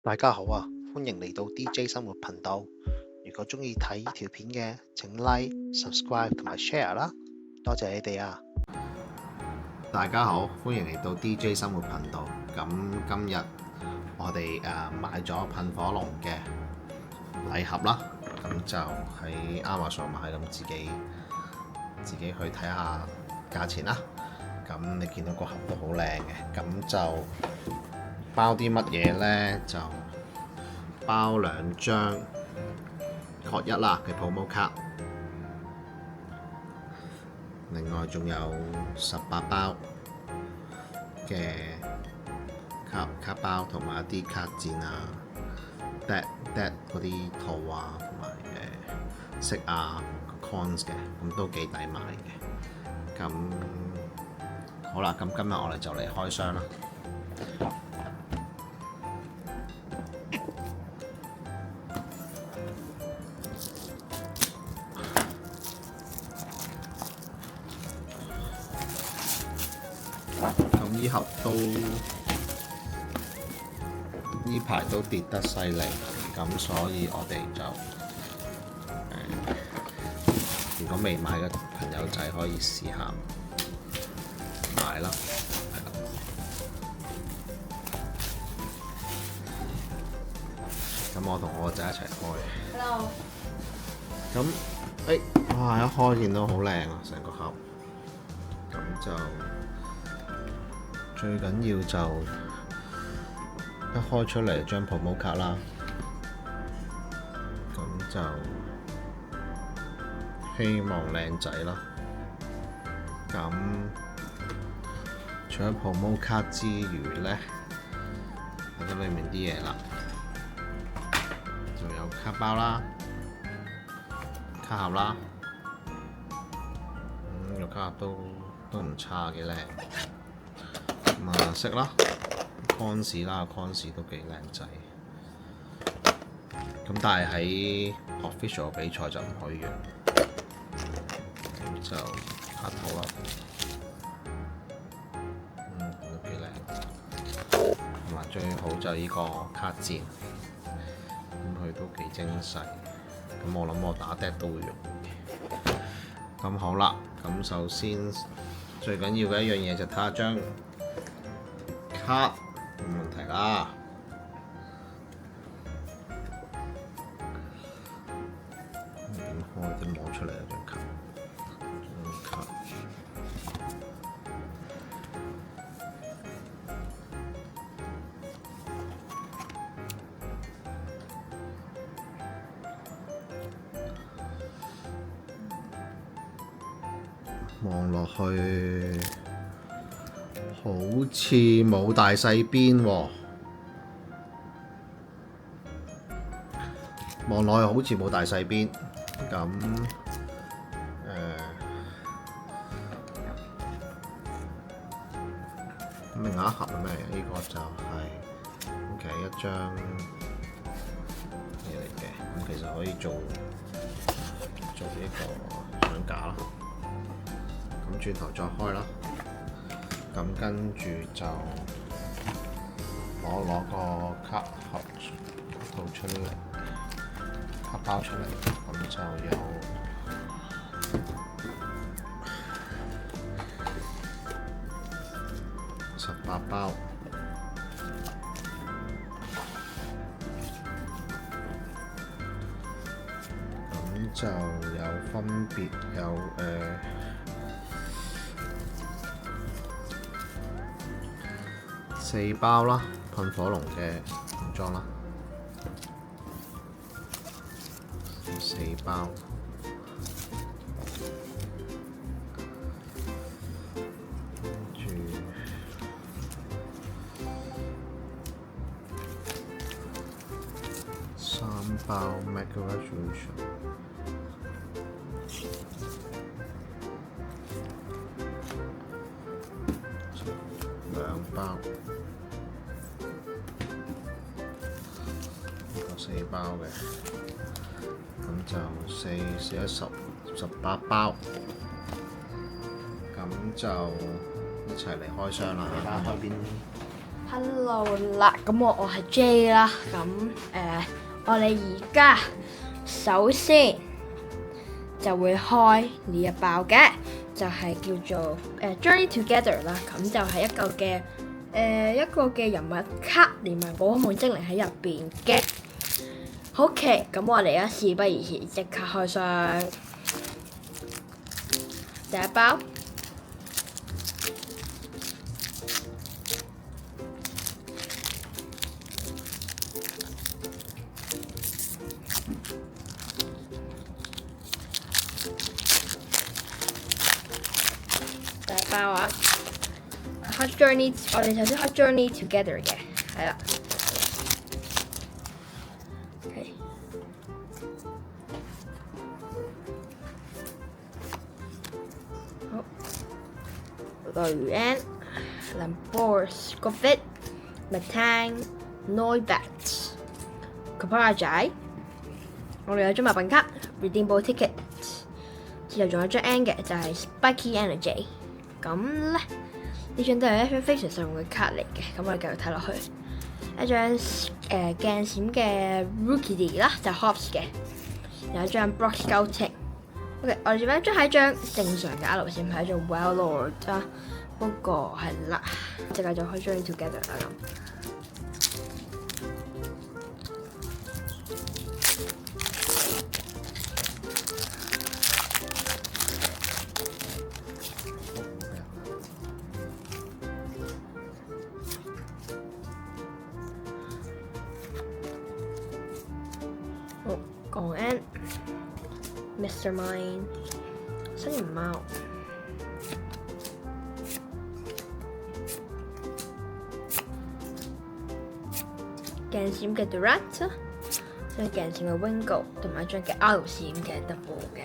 大家好啊，歡迎嚟到 DJ 生活頻道。如果鍾意睇呢條片嘅，請 like、subscribe 同埋 share 啦，多謝你哋啊！大家好，歡迎嚟到 DJ 生活頻道。咁今日我哋買咗噴火龍嘅禮盒啦，咁就喺 Amazon 買，咁自己去睇下價錢啦。咁你見到個盒都好靚嘅，咁就包啲乜嘢呢？就包2張確一啦嘅 promo 卡，另外仲有18包嘅卡包同埋一啲卡墊啊、dead 嗰啲套啊，同埋色啊 coins 嘅，咁都幾抵買嘅。咁好啦，咁今日我哋就嚟開箱啦。咁呢盒都呢排都跌得犀利，咁所以我哋就如果未買嘅朋友仔可以試下買啦，係啦。咁我同我個仔一齊開。Hello。咁哇！一開見到好靚啊，成個盒。咁就最緊要就一開出嚟張 promo 卡啦，咁就希望靚仔啦。咁除咗 promo 卡之餘呢，睇到裏面啲嘢啦，仲有卡包啦、卡盒啦，個卡盒都唔差，幾靚。咁啊色啦 ，cons 啦 ，cons 都幾靚仔。咁但係喺 official 比賽就唔可以用。咁就卡套啦，都幾靚。同埋最好就呢個卡墊，咁佢都幾精細。咁我諗我打 dead 都會用嘅。咁好啦，咁首先最緊要嘅一樣嘢就睇下張卡冇問題啦。點開都攞出嚟啊！張卡，望落去好似冇大細邊喎，望落去好似冇大細邊，咁另外一盒係咩？呢個就係一張嘢嚟嘅，咁其實可以做呢個相架啦。咁轉頭再開啦，咁跟住就攞個卡盒套出嚟，卡包出嚟，咁就有18包，咁就有分別有4包啦，噴火龍嘅原裝啦，4包，跟住3包 Mega Resolution， 2包。4包嘅，咁就18包，咁就一齊嚟開箱啦！睇下開邊 Hello 啦，咁我係 J 啦，咁我哋而家首先就會開呢一包嘅，就係叫做Journey Together 啦，咁就係一個嘅人物卡連埋寶可夢精靈喺入邊嘅。OK，咁我哋而家事不宜遲，即刻開箱第一包。第一包啊，開 Journey， 我哋首先開 Journey Together 嘅，係啦。OK， 好，雷恩、Lambor、Scoffit、Matang、Noibat、Kapara仔，我哋有張物品卡 Redeemable Ticket， 之後仲有張 N 嘅就係 Spiky Energy。咁咧，呢張都係一張非常實用嘅卡嚟嘅。咁我哋繼續睇落去，一張鏡閃嘅 Rookie 啦，就係 Hops 嘅，有一張 Brock Scouting。OK， 我哋仲有一張係一張正常嘅 R 閃，係一張 Wellord 啊。不過係啦，即係繼續開 Journey Together 啦咁。好，講 N、Mr. Mime、新人貓、鏡閃嘅 Durant， 張鏡閃嘅 Wingo， 同埋一張嘅 R 閃嘅 Double 嘅。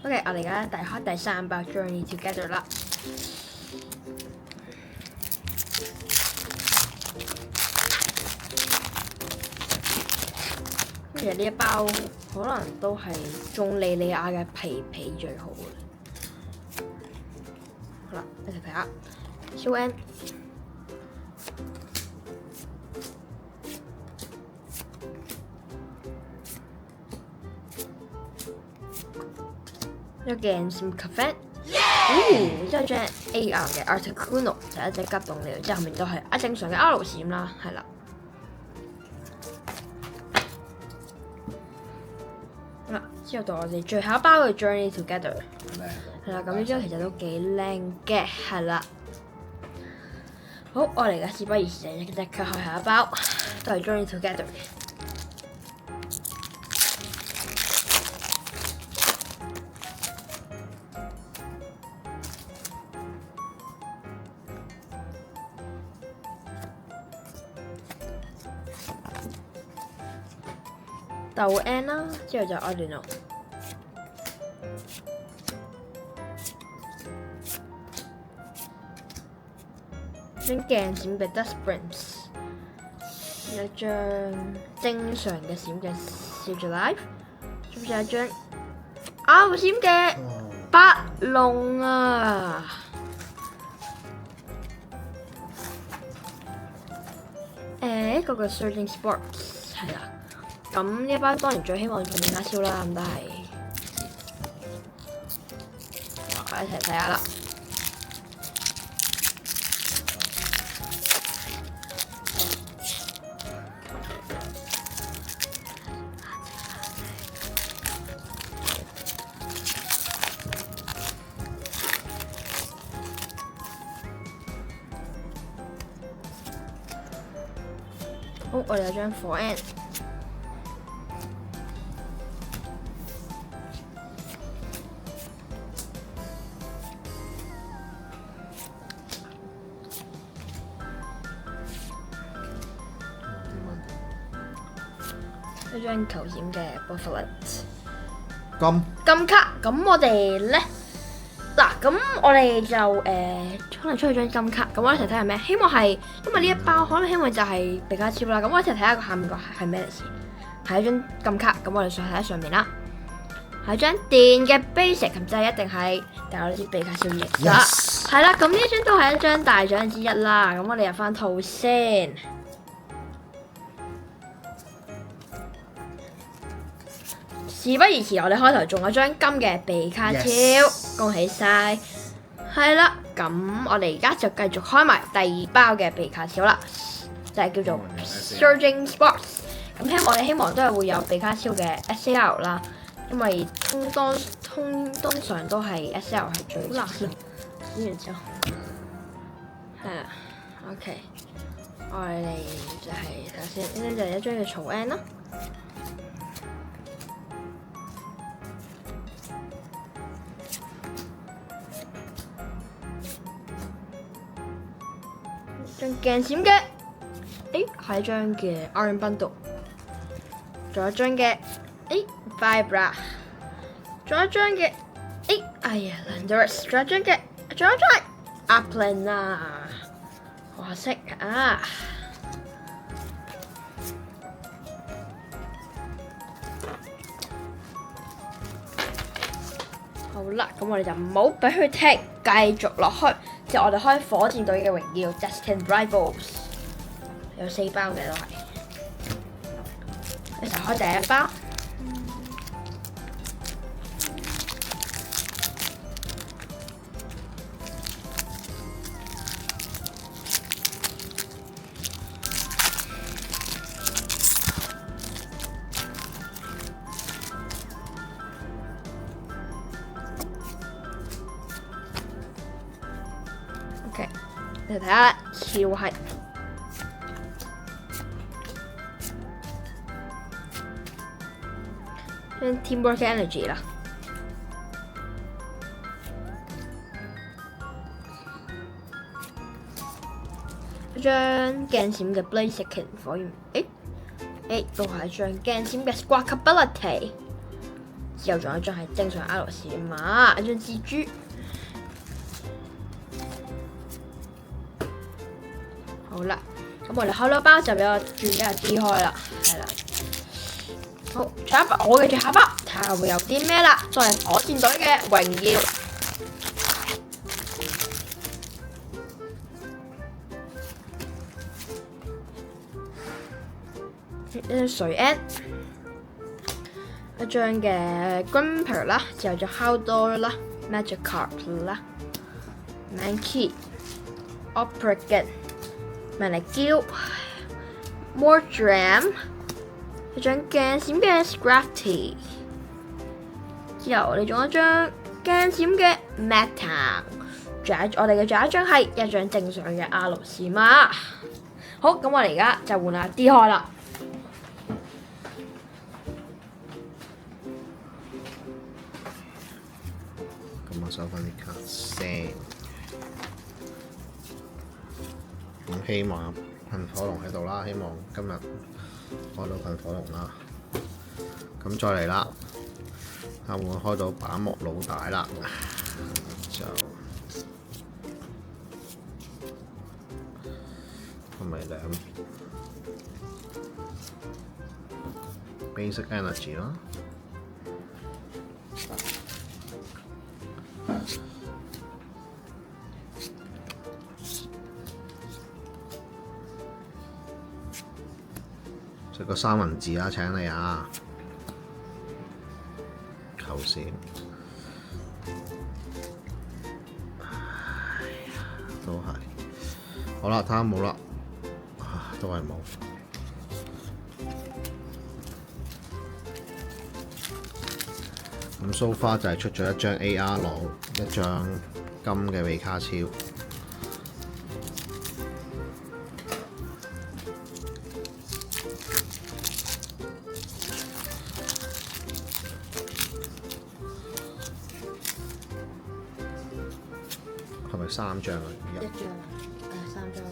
OK， 我哋而家開第3包 Journey Together 啦。其實呢一包可能都係中莉莉亞嘅皮最好嘅。好啦，一齊睇下。超 N， 一個鏡閃 Cafe， 之後張 AR 嘅 Articuno 就係一隻急凍鳥，之後後面都係正常嘅 R 閃啦，係啦。之後到我哋最後一包嘅 Journey Together， 係啦，咁呢張其實都幾靚嘅，係啦。好，我哋而家事不宜遲，即刻開下一包，都係 Journey Together 嘅。豆 N 啦，之後就 Arduino。張鏡閃嘅 Dust Brimps， 有一張正常嘅閃嘅 Silver Life， 仲有一張R 閃嘅白龍啊！一個嘅 Surging Sports 係啦。咁呢一班當然最希望做面卡超啦，咁都係，我一齊睇下啦。好，我哋有張 4N。一張球閃嘅 Buffalo 金卡，咁我哋咧嗱，咁我哋就可能出去張金卡，咁我一齊睇下咩？希望係因為呢一包可能希望就係比卡超啦，咁我一齊睇下個下面個係咩嚟先？係一張金卡，咁我哋上睇喺上面啦。係張電嘅 basic，咁即係一定係但係我哋啲比卡超型啦。係啦，咁呢張都係一張大獎之一啦。咁我哋入翻套先。事不宜遲，我哋開頭仲有張金嘅比卡超，恭喜晒！係啦，咁我哋而家就繼續開埋第二包嘅比卡超啦，就係叫做 Surging Sparks。咁我哋希望都係會有比卡超嘅 SL 啦，因為通常都係 SL 係最難啦。咁然之後係啦 ，OK， 我哋就係睇下先，呢就係一張嘅草 N 啦。張鏡閃嘅，係一張嘅 Iron Bundle， 仲有一張嘅Vibra， 仲有一張嘅Landorus， 仲有一張嘅，仲有一張係 Upland 啊，可惜啊！好啦，咁我哋就唔好俾佢停，繼續落去。之後我哋開火箭隊嘅榮耀 Destined Rivals， 有4包嘅都係。一齊開第一包。OK， 你睇下，超係張 Teamwork Energy 啦，一張鏡閃嘅 Blaziken 火焰，都係一張鏡閃嘅 Squawkability， 之後仲有一張係正常阿羅士馬，一張蜘蛛。好啦，咁我哋開咗包就俾我轉一下 D 開啦，係啦。好，下一包我嘅最後一包，睇下會有啲咩啦。再係火箭隊嘅榮耀，一張水 N， 一張嘅 Grumper 啦，之後就 Haldor 啦 ，Magikarp 啦 ，Mankey，Oprigin。萬力嬌 ，Mordram， 一張鏡閃嘅 Scrafty， 之後我哋仲有一張鏡閃嘅 Meta， 我哋嘅仲有一張係一張正常嘅阿羅士馬。好，咁我哋而家就換下 D 開啦。咁我收翻啲卡先。咁希望噴火龍喺度啦，希望今日開到噴火龍啦。咁再嚟啦，會唔會開到把木老大啦？就同埋兩 Basic Energy 啦。食個三文治啊！請你啊！求線，都係好啦，睇下冇啦，都係冇。咁 so far 就係出咗一張 AR 狼，一張金嘅比卡超。係咪3張啊？一張，3張。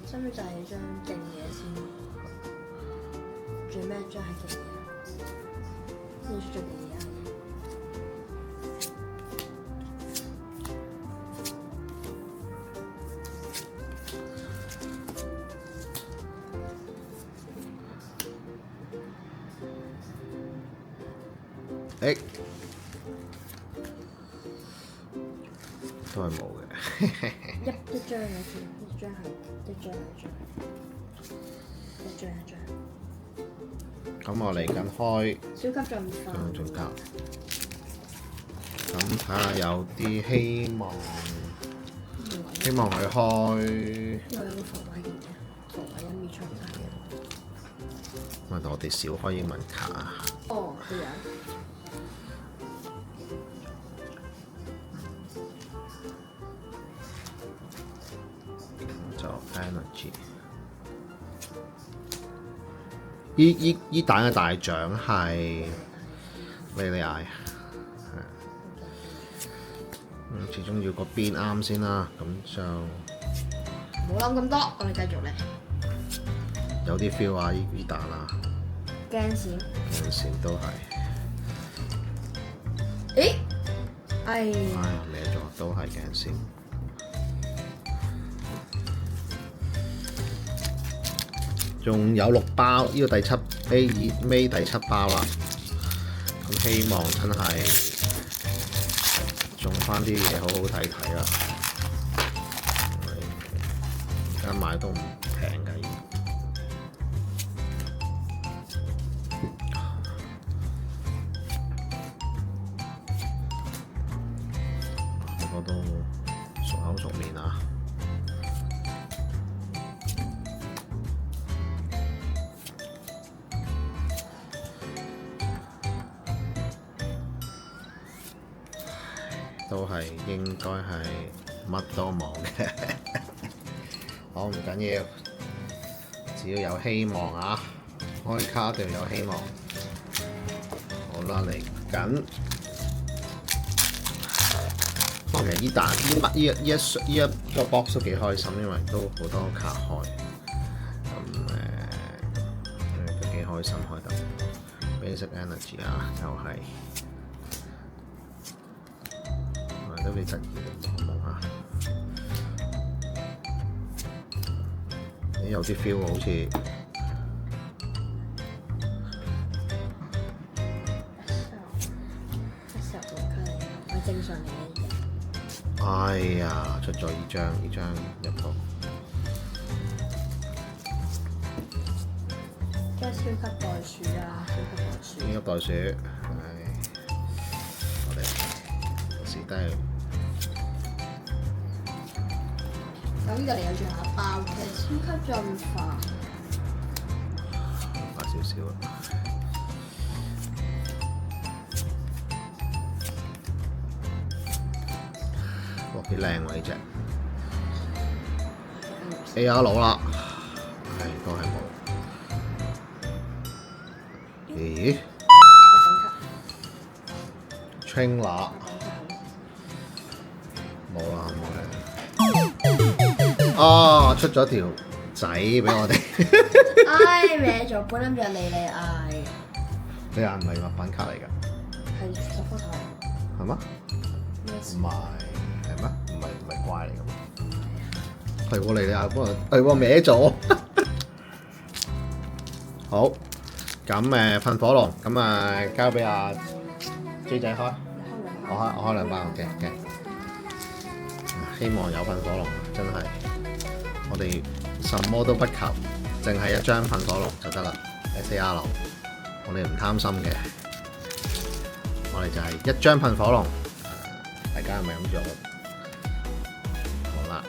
使唔使就係張勁嘢先？最尾一張係勁嘢，先出咗勁嘢。誒，都係冇嘅。一張嘅先，一張。咁我嚟緊開超級進化。進化。咁睇下有啲希望佢開。因為有個伏位嘅，伏位一面出唔得嘅。問我哋少開英文卡啊！哦，係啊。就 energy。依彈嘅大獎係莉莉艾，始終要個邊啱先啦，咁就冇諗咁多，我哋繼續嚟。有啲 feel 啊！依彈啊，鏡線。鏡線都係。咦？歪咗，都係鏡線。仲有6包，呢個第7尾第7包啦。咁希望真係中翻啲嘢，好好睇啦。而家買都唔平㗎，個個都熟口熟面啊！都係應該係乜都冇嘅，好唔緊要，只要有希望啊！開卡就有希望。好啦，嚟緊。其實依一個 box 都幾開心，因為都好多卡開，咁都幾開心開得。Basic Energy 啊，又係。都幾得意嘅，望下。有啲 feel 好似係正常嚟嘅。哎呀，出咗呢張入到。即係超級袋鼠啊！超級袋鼠，我哋試低。咁呢個嚟有最後一包嘅超級進化，快少少啦。哇，幾靚喎呢隻 AR 佬啦，都係冇。咦 ？Trainer 冇啦冇啦。哦，出咗條仔俾我哋。唉，歪咗，本諗住係莉莉艾。你眼唔係物品卡嚟㗎？係十科頭嚟。係嗎？唔係，係咩？唔係怪嚟㗎嘛？係喎，莉莉艾，不過係喎歪咗。好，咁噴火龍，咁交俾阿 J 仔開。我開2包嘅。希望有噴火龍，真係我哋什麼都不求，淨係一張噴火龍就得啦。SAR，我哋唔貪心嘅，我哋就係一張噴火龍。大家係咪咁做？好啦，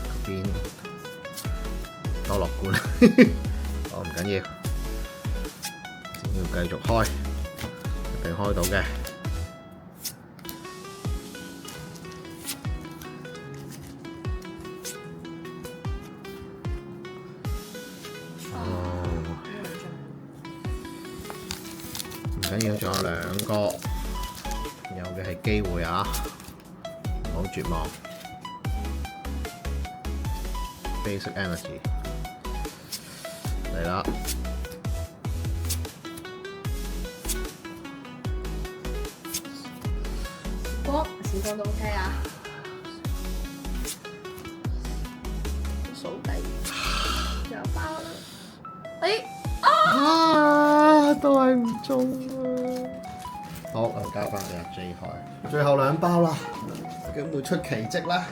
嗰邊多樂觀，我唔緊要，要繼續開。一定開到嘅。唔緊要，仲有2個，有嘅係機會啊！唔好絕望。Basic Energy 嚟啦！時光都 OK 啊，數底，仲有包啦。都係唔中啊！好，我交翻俾阿 J 開，最後2包啦，咁會出奇蹟啦！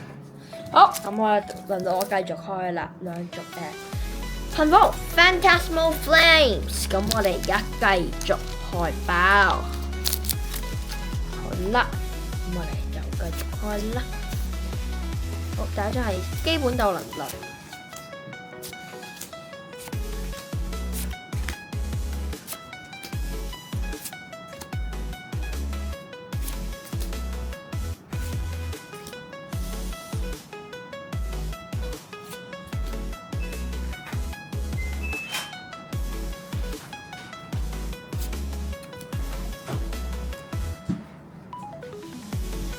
好，咁我輪到我繼續開啦，兩組噴火 Phantasmal Flames， 咁我哋而家繼續開包，好啦，咁我哋就繼續開啦。好，第一張係基本鬥能量。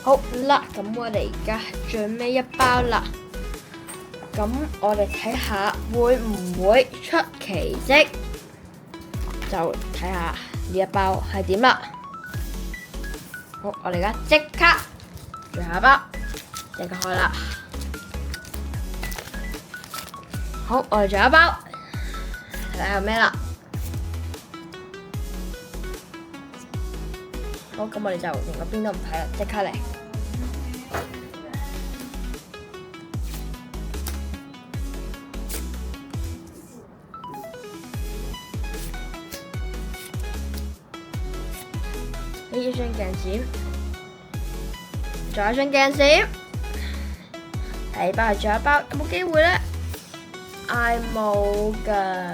好啦，咁我哋而家最尾一包啦，咁我哋睇下會唔會出奇蹟，就睇下呢一包係點啦。好，我哋而家即刻最後一包，即刻開啦。好，我哋最後一包，睇下有咩啦。好，咁我哋就連個邊都唔睇啦，即刻嚟。呢一張鏡閃，仲有一張鏡閃，第二包係最後一包，有冇機會咧？係冇㗎，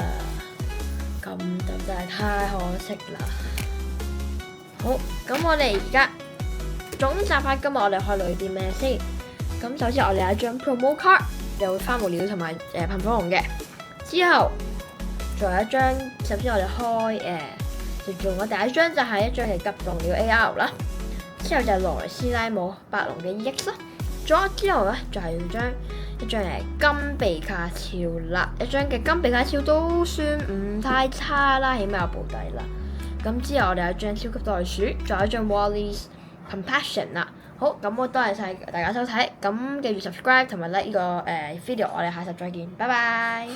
咁就真係太可惜啦。好，咁我哋而家總集下今日我哋開到啲咩先？咁首先我哋有一張 promo card， 有花無料同埋噴火龍嘅。之後仲有一張，首先我哋開就用我第一張就係一張嘅急凍料 AR 啦。之後就係羅斯拉姆白龍嘅 EX 啦。再之後咧就係一張金幣卡超啦，一張嘅金幣卡超都算唔太差啦，起碼有保底啦。咁之後我哋有一張超級袋鼠，仲有一張 Wally's Compassion 啦。好，咁我多謝晒大家收睇，咁記住 subscribe 同埋 like 呢個video，我哋下集再見，拜拜。